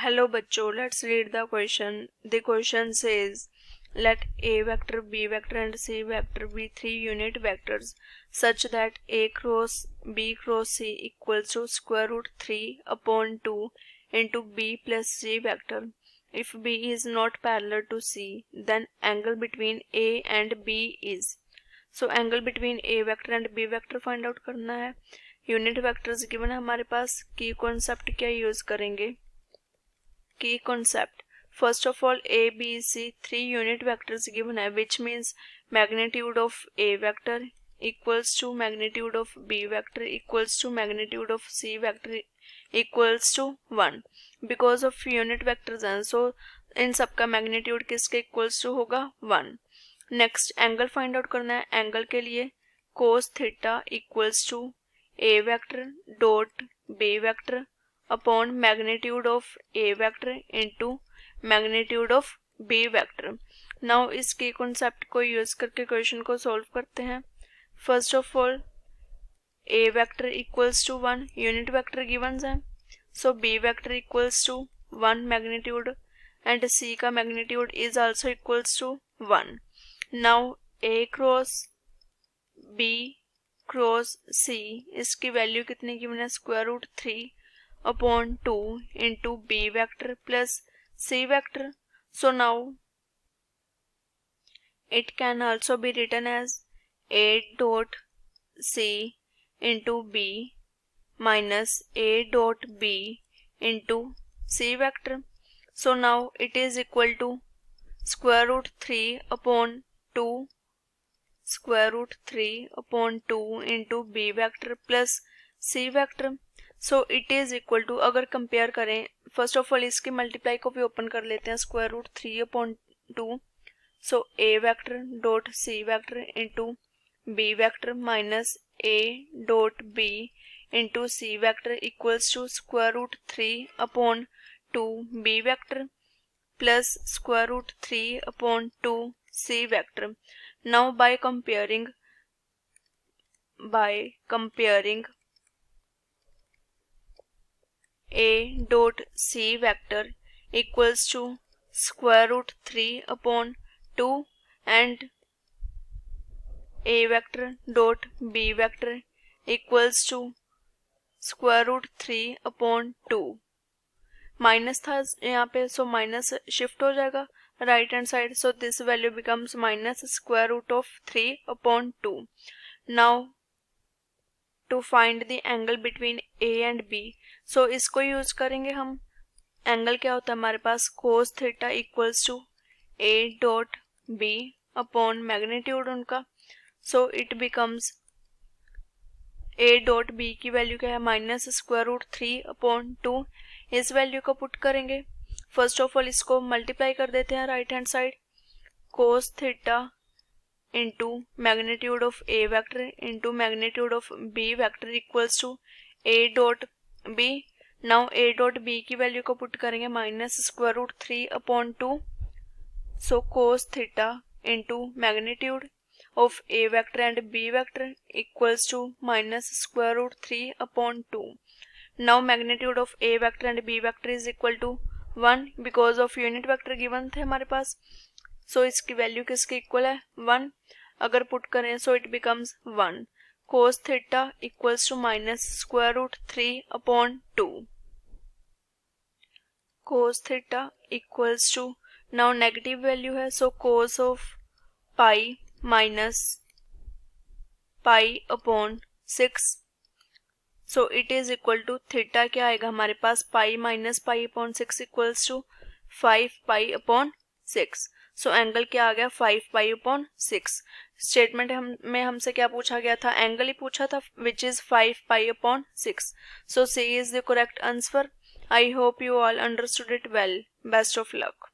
Hello बच्चों, let's read the question. The question says, let A vector, B vector and C vector be three unit vectors such that A cross B cross C equals to square root 3 upon 2 into B plus C vector. If B is not parallel to C, then angle between A and B is. So angle between A vector and B vector find out करना है. Unit vectors given है हमारे पास. की concept क्या use करेंगे? Key concept. First of all, A, B, C, three unit vectors given है, which means magnitude of A vector equals to magnitude of B vector equals to magnitude of C vector equals to 1. Because of unit vectors हैं, so इन सबका magnitude किसके equals to होगा 1. Next, angle find out करना है. angle के लिए cos theta equals to A vector dot B vector upon magnitude of A vector into magnitude of B vector. Now इसके concept को यूज करके क्वेश्चन को सॉल्व करते हैं. First of all A vector equals to 1, unit vector givens है, so B vector equals to 1 magnitude and C का magnitude is also equals to 1. Now A cross B cross C, इसकी value कितनी given है? Square root 3 upon 2 into B vector plus C vector. So now it can also be written as A dot C into B minus A dot B into C vector. So now it is equal to square root 3 upon 2 square root 3 upon 2 into B vector plus C vector. So it is equal to, अगर compare करें, first of all इसके multiply को भी open कर लेते हैं. Square root 3 upon 2, so A vector dot C vector into B vector minus A dot B into C vector equals to square root 3 upon 2 B vector plus square root 3 upon 2 C vector. Now by comparing A dot C vector equals to square root 3 upon 2 and A vector dot B vector equals to square root 3 upon 2. Minus था यहाँ पे, so minus shift हो जाएगा right hand side, so this value becomes minus square root of 3 upon 2. Now to find the angle between A and B, so इसको use करेंगे हम. Angle क्या होता है हमारे पास? Cos theta equals to A dot B upon magnitude उनका, so it becomes A dot B की वैल्यू क्या है? Minus square root 3 upon 2. इस वैल्यू को पुट करेंगे. फर्स्ट ऑफ ऑल इसको मल्टीप्लाई कर देते हैं right hand side. Cos theta into magnitude of A vector into magnitude of B vector equals to A dot B. Now A dot B की value को put करेंगे minus square root 3 upon 2, so cos theta into magnitude of A vector and B vector equals to minus square root 3 upon 2. Now magnitude of A vector and B vector is equal to 1 because of unit vector given थे हमारे पास, सो इसकी value किसके equal है? 1. अगर put करें so it becomes 1. Cos theta equals to minus square root 3 upon 2. Cos theta equals to, now negative value है, so cos of pi minus pi upon 6, so it is equal to theta क्या आएगा हमारे पास? Pi minus pi upon 6 equals to 5 pi upon 6. So angle क्या आ गया? 5 pi upon 6. Statement में हमसे क्या पूछा गया था? एंगल ही पूछा था, which is 5 pi upon 6. So C is the correct answer. I hope you all understood it well. Best of luck.